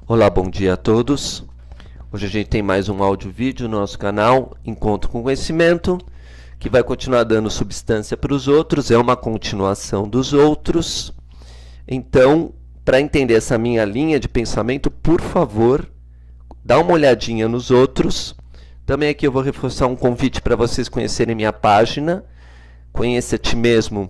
Olá, bom dia a todos. Hoje a gente tem mais um áudio-vídeo no nosso canal Encontro com Conhecimento, que vai continuar dando substância para os outros, é uma continuação dos outros. Então, para entender essa minha linha de pensamento, por favor, dá uma olhadinha nos outros. Também aqui eu vou reforçar um convite para vocês conhecerem minha página, Conheça a Ti Mesmo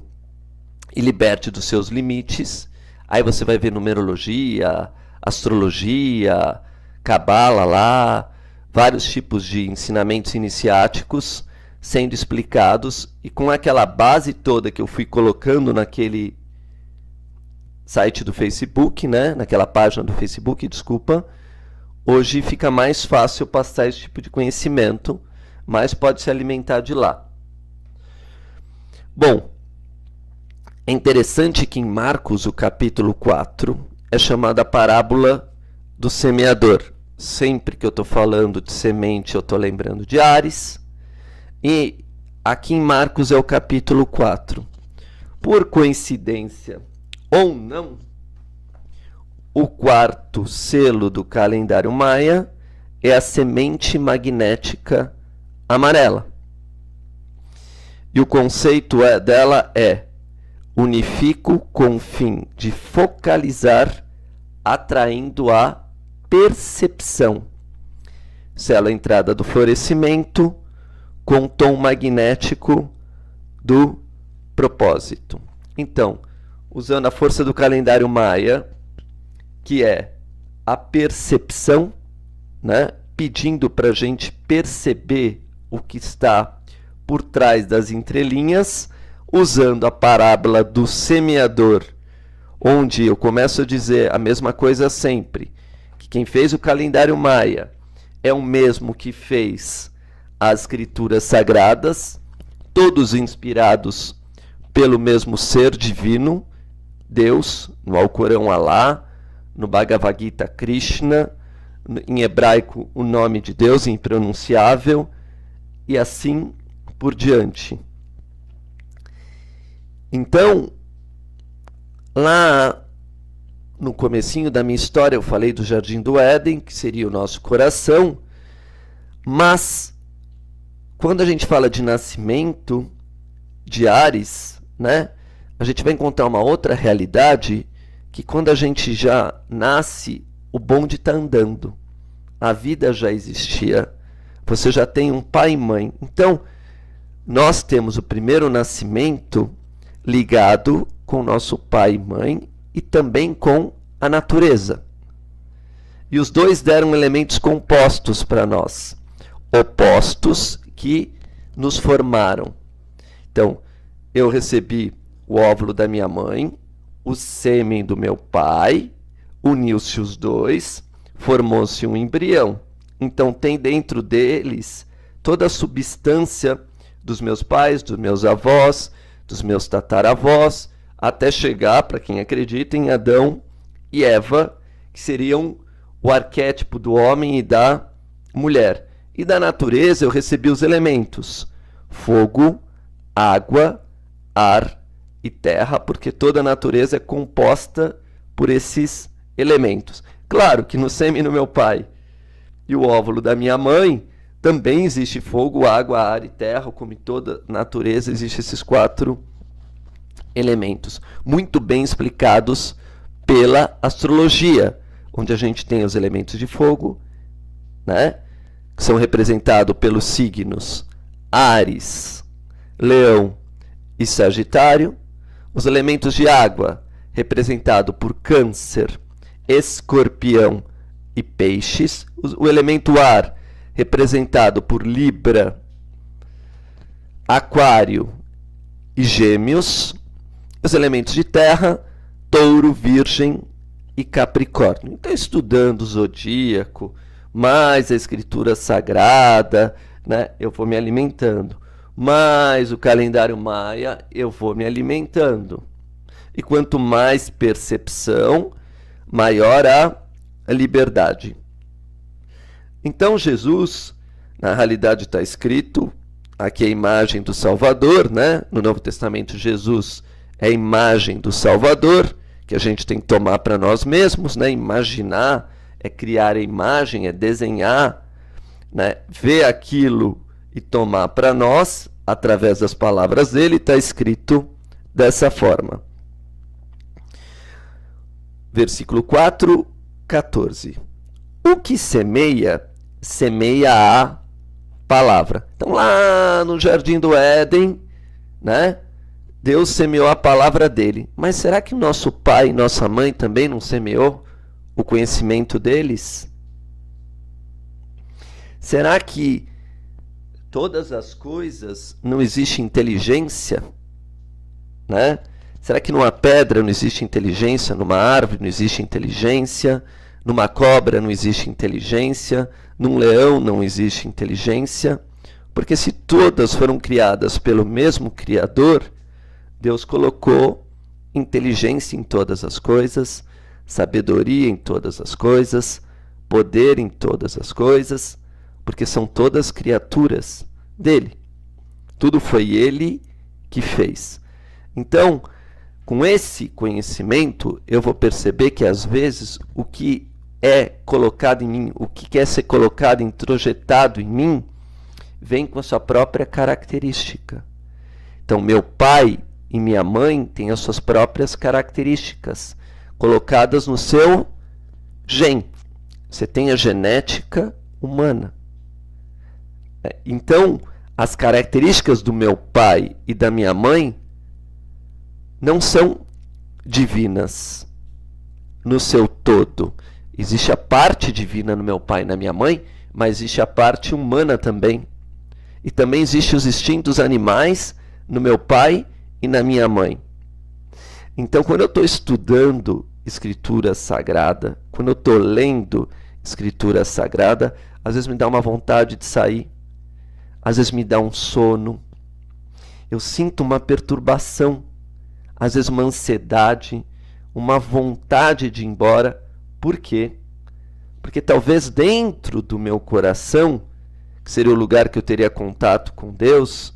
e Liberte dos Seus Limites. Aí você vai ver numerologia, astrologia, cabala lá, vários tipos de ensinamentos iniciáticos sendo explicados, e com aquela base toda que eu fui colocando naquele site do Facebook, né? Naquela página do Facebook, desculpa, hoje fica mais fácil passar esse tipo de conhecimento, mas pode se alimentar de lá. Bom, é interessante que em Marcos, o capítulo 4, é chamada a parábola do semeador. Sempre que eu estou falando de semente, eu estou lembrando de Ares. E aqui em Marcos é o capítulo 4. Por coincidência ou não, o quarto selo do calendário maia é a semente magnética amarela. E o conceito dela é: unifico com o fim de focalizar, atraindo a percepção. Sela entrada do florescimento com tom magnético do propósito. Então, usando a força do calendário maia, que é a percepção, né? Pedindo para a gente perceber o que está por trás das entrelinhas, usando a parábola do semeador, onde eu começo a dizer a mesma coisa sempre, que quem fez o calendário maia é o mesmo que fez as escrituras sagradas, todos inspirados pelo mesmo ser divino, Deus, no Alcorão Alá, no Bhagavad Gita Krishna, em hebraico o nome de Deus impronunciável, e assim por diante. Então, lá no comecinho da minha história eu falei do Jardim do Éden, que seria o nosso coração, mas quando a gente fala de nascimento de Ares, né, a gente vai encontrar uma outra realidade, que quando a gente já nasce, o bonde está andando, a vida já existia, você já tem um pai e mãe. Então, nós temos o primeiro nascimento ligado com nosso pai e mãe e também com a natureza. E os dois deram elementos compostos para nós, opostos que nos formaram. Então, eu recebi o óvulo da minha mãe, o sêmen do meu pai, uniu-se os dois, formou-se um embrião. Então, tem dentro deles toda a substância dos meus pais, dos meus avós, dos meus tataravós, até chegar, para quem acredita, em Adão e Eva, que seriam o arquétipo do homem e da mulher. E da natureza eu recebi os elementos: fogo, água, ar e terra, porque toda a natureza é composta por esses elementos. Claro que no sêmen do meu pai e o óvulo da minha mãe também existe fogo, água, ar e terra, como em toda natureza existem esses quatro elementos, muito bem explicados pela astrologia, onde a gente tem os elementos de fogo, né, que são representados pelos signos Áries, Leão e Sagitário, os elementos de água, representado por Câncer, Escorpião e Peixes, o elemento ar, representado por Libra, Aquário e Gêmeos, os elementos de terra, Touro, Virgem e Capricórnio. Então, estudando o zodíaco, mais a escritura sagrada, né, eu vou me alimentando. Mais o calendário maia, eu vou me alimentando. E quanto mais percepção, maior a liberdade. Então, Jesus, na realidade está escrito, aqui a imagem do Salvador, né? No Novo Testamento, Jesus é a imagem do Salvador, que a gente tem que tomar para nós mesmos, né? Imaginar é criar a imagem, é desenhar, né? Ver aquilo e tomar para nós, através das palavras dele, está escrito dessa forma. Versículo 4, 14. O que semeia, semeia a palavra. Então lá no Jardim do Éden, né? Deus semeou a palavra dele. Mas será que nosso pai e nossa mãe também não semeou o conhecimento deles? Será que todas as coisas não existe inteligência, né? Será que numa pedra não existe inteligência, numa árvore não existe inteligência, numa cobra não existe inteligência, num leão não existe inteligência? Porque se todas foram criadas pelo mesmo Criador, Deus colocou inteligência em todas as coisas, sabedoria em todas as coisas, poder em todas as coisas, porque são todas criaturas dele. Tudo foi ele que fez. Então, com esse conhecimento, eu vou perceber que às vezes o que é colocado em mim, o que quer ser colocado, introjetado em mim, vem com a sua própria característica. Então, meu pai e minha mãe têm as suas próprias características colocadas no seu gene. Você tem a genética humana. Então, as características do meu pai e da minha mãe não são divinas no seu todo. Existe a parte divina no meu pai e na minha mãe, mas existe a parte humana também. E também existem os instintos animais no meu pai e na minha mãe. Então, quando eu estou estudando Escritura Sagrada, quando eu estou lendo Escritura Sagrada, às vezes me dá uma vontade de sair, às vezes me dá um sono, eu sinto uma perturbação, às vezes uma ansiedade, uma vontade de ir embora. Por quê? Porque talvez dentro do meu coração, que seria o lugar que eu teria contato com Deus,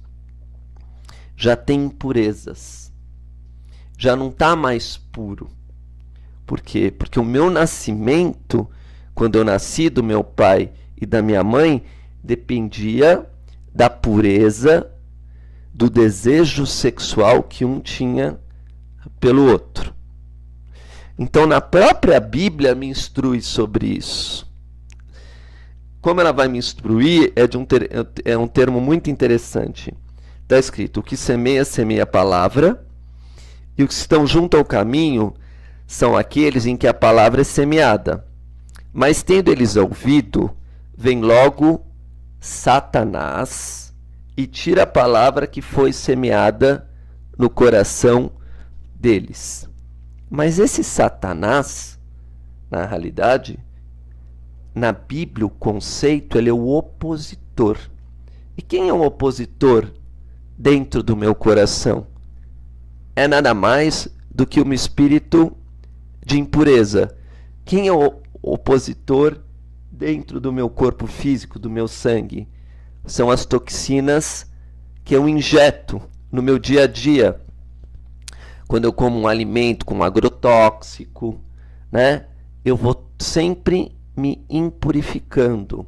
já tem impurezas, já não está mais puro. Por quê? Porque o meu nascimento, quando eu nasci do meu pai e da minha mãe, dependia da pureza, do desejo sexual que um tinha pelo outro. Então, na própria Bíblia me instrui sobre isso. Como ela vai me instruir é um termo muito interessante. Está escrito: o que semeia, semeia a palavra, e os que estão junto ao caminho são aqueles em que a palavra é semeada. Mas tendo eles ouvido, vem logo Satanás e tira a palavra que foi semeada no coração deles. Mas esse Satanás, na realidade, na Bíblia, o conceito, ele é o opositor. E quem é o opositor dentro do meu coração? É nada mais do que um espírito de impureza. Quem é o opositor dentro do meu corpo físico, do meu sangue? São as toxinas que eu injeto no meu dia a dia. Quando eu como um alimento com agrotóxico, né? Eu vou sempre me impurificando.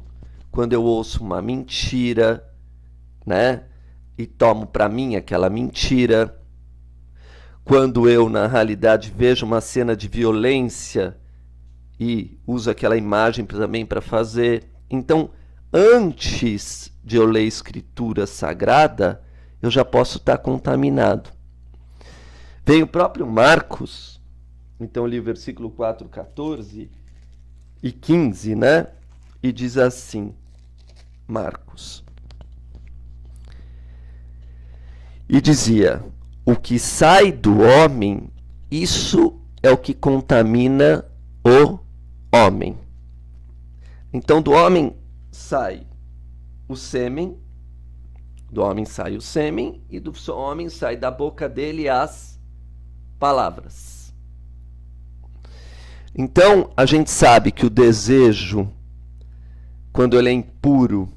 Quando eu ouço uma mentira, né? E tomo para mim aquela mentira. Quando eu, na realidade, vejo uma cena de violência e uso aquela imagem também para fazer. Então, antes de eu ler Escritura Sagrada, eu já posso estar contaminado. Vem o próprio Marcos, então eu li o versículo 4, 14 e 15, né? E diz assim, Marcos. E dizia: o que sai do homem, isso é o que contamina o homem. Então do homem sai o sêmen, e do homem sai da boca dele as palavras. Então a gente sabe que o desejo, quando ele é impuro,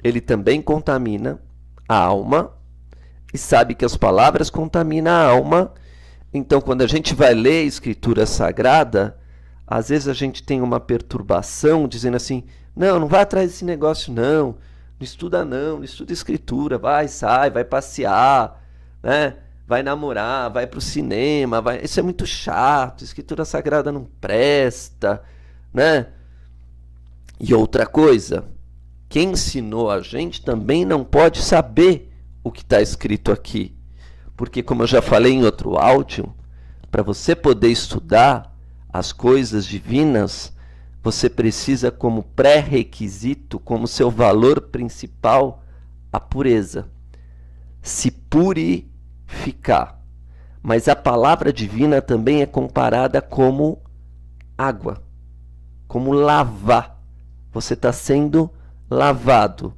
ele também contamina a alma, e sabe que as palavras contaminam a alma. Então, quando a gente vai ler a Escritura Sagrada, às vezes a gente tem uma perturbação dizendo assim, não vai atrás desse negócio não estuda não estuda escritura, vai, sai, vai passear, né? Vai namorar, vai pro cinema, isso é muito chato, escritura sagrada não presta, né? E outra coisa, quem ensinou a gente também não pode saber o que está escrito aqui. Porque, como eu já falei em outro áudio, para você poder estudar as coisas divinas, você precisa como pré-requisito, como seu valor principal, a pureza. Se purificar. Mas a palavra divina também é comparada como água, como lavar. Você está sendo lavado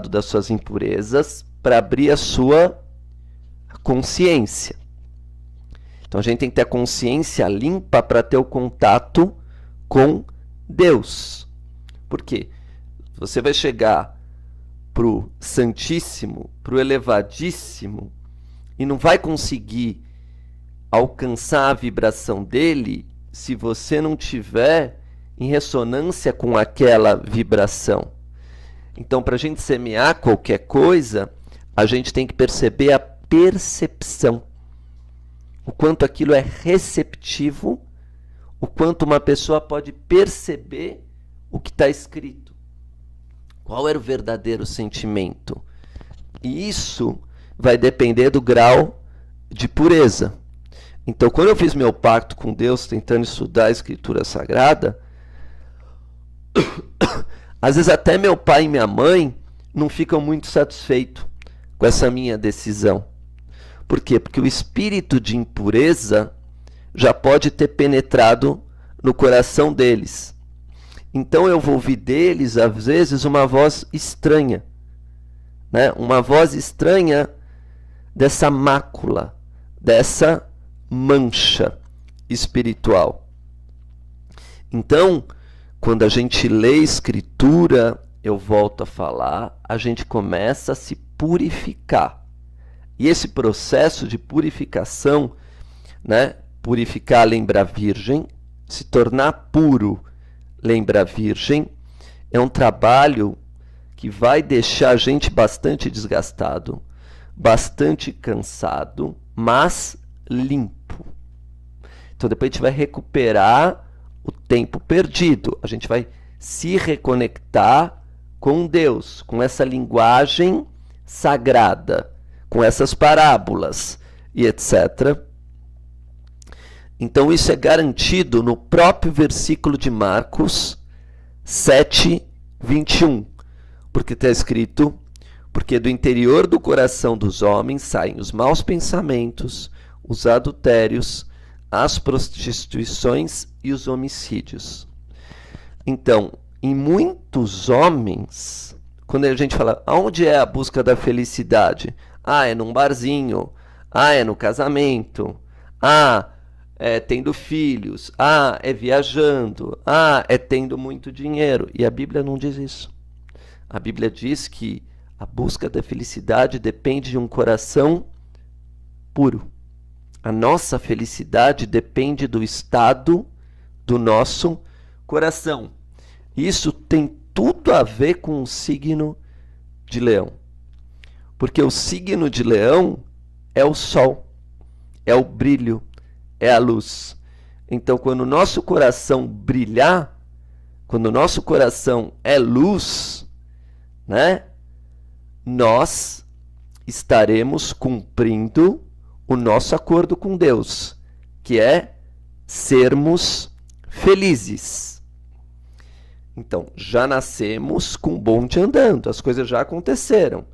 das suas impurezas para abrir a sua consciência. Então a gente tem que ter a consciência limpa para ter o contato com Deus. Por quê? Você vai chegar pro Santíssimo, pro Elevadíssimo, e não vai conseguir alcançar a vibração dele se você não tiver em ressonância com aquela vibração. Então, para a gente semear qualquer coisa, a gente tem que perceber a percepção. O quanto aquilo é receptivo, o quanto uma pessoa pode perceber o que está escrito. Qual era o verdadeiro sentimento? E isso vai depender do grau de pureza. Então, quando eu fiz meu pacto com Deus, tentando estudar a Escritura Sagrada, às vezes até meu pai e minha mãe não ficam muito satisfeitos com essa minha decisão. Por quê? Porque o espírito de impureza já pode ter penetrado no coração deles. Então eu vou ouvir deles, às vezes, uma voz estranha, né? Uma voz estranha dessa mácula, dessa mancha espiritual. Então, quando a gente lê Escritura, eu volto a falar, a gente começa a se purificar. E esse processo de purificação, né? Purificar lembra a virgem, se tornar puro lembra a virgem, é um trabalho que vai deixar a gente bastante desgastado, bastante cansado, mas limpo. Então depois a gente vai recuperar o tempo perdido, a gente vai se reconectar com Deus, com essa linguagem sagrada, com essas parábolas e etc. Então isso é garantido no próprio versículo de Marcos 7:21, porque está escrito, porque do interior do coração dos homens saem os maus pensamentos, os adultérios, as prostituições e os homicídios. Então, em muitos homens, quando a gente fala, aonde é a busca da felicidade? Ah, é num barzinho. Ah, é no casamento. Ah, é tendo filhos. Ah, é viajando. Ah, é tendo muito dinheiro. E a Bíblia não diz isso. A Bíblia diz que a busca da felicidade depende de um coração puro. A nossa felicidade depende do estado do nosso coração. Isso tem tudo a ver com o signo de Leão. Porque o signo de Leão é o sol, é o brilho, é a luz. Então, quando o nosso coração brilhar, quando o nosso coração é luz, né, nós estaremos cumprindo o nosso acordo com Deus, que é sermos felizes. Então, já nascemos com o bonde andando, as coisas já aconteceram.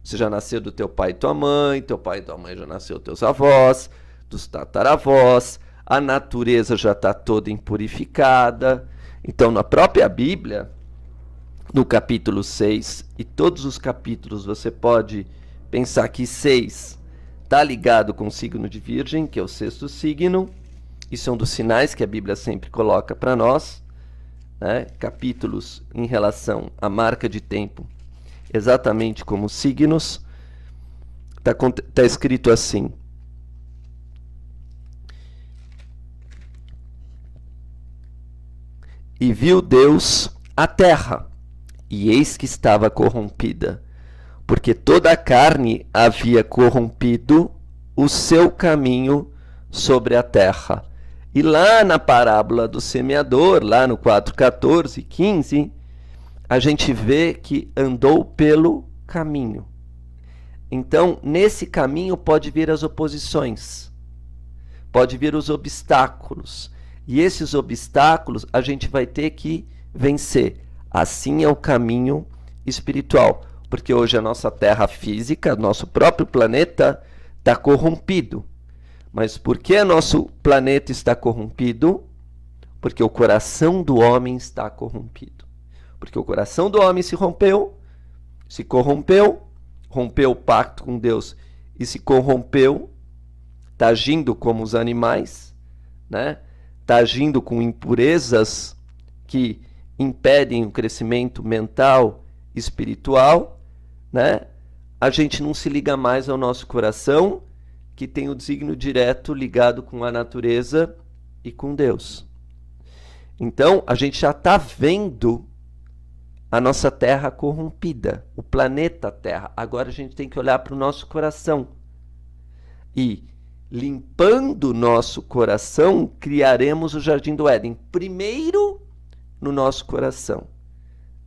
Você já nasceu do teu pai e tua mãe, teu pai e tua mãe já nasceu dos teus avós, dos tataravós, a natureza já está toda impurificada. Então, na própria Bíblia, no capítulo 6, e todos os capítulos você pode pensar que 6 está ligado com o signo de Virgem, que é o sexto signo. Isso é um dos sinais que a Bíblia sempre coloca para nós, né? Capítulos em relação à marca de tempo, exatamente como signos. Está escrito assim: E viu Deus a terra, e eis que estava corrompida, porque toda a carne havia corrompido o seu caminho sobre a terra. E lá na parábola do semeador, lá no 4:14, 15, a gente vê que andou pelo caminho. Então, nesse caminho pode vir as oposições, pode vir os obstáculos. E esses obstáculos a gente vai ter que vencer. Assim é o caminho espiritual. Porque hoje a nossa terra física, nosso próprio planeta, está corrompido. Mas por que nosso planeta está corrompido? Porque o coração do homem está corrompido. Porque o coração do homem se corrompeu, rompeu o pacto com Deus e se corrompeu, está agindo como os animais, né? Está agindo com impurezas que impedem o crescimento mental, espiritual, né? A gente não se liga mais ao nosso coração, que tem o desígnio direto ligado com a natureza e com Deus. Então, a gente já está vendo a nossa terra corrompida, o planeta Terra. Agora a gente tem que olhar para o nosso coração. E, limpando o nosso coração, criaremos o Jardim do Éden. Primeiro no nosso coração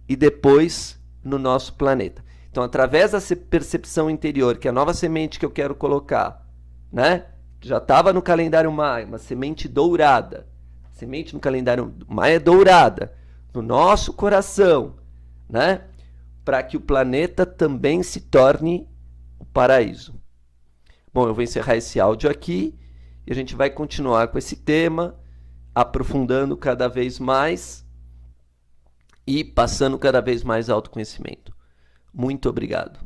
e depois no nosso planeta. Então, através da percepção interior, que é a nova semente que eu quero colocar, né? Já estava no calendário Maia, uma semente dourada. A semente no calendário Maia é dourada, no nosso coração, né? Para que o planeta também se torne o paraíso. Bom, eu vou encerrar esse áudio aqui e a gente vai continuar com esse tema, aprofundando cada vez mais e passando cada vez mais autoconhecimento. Muito obrigado.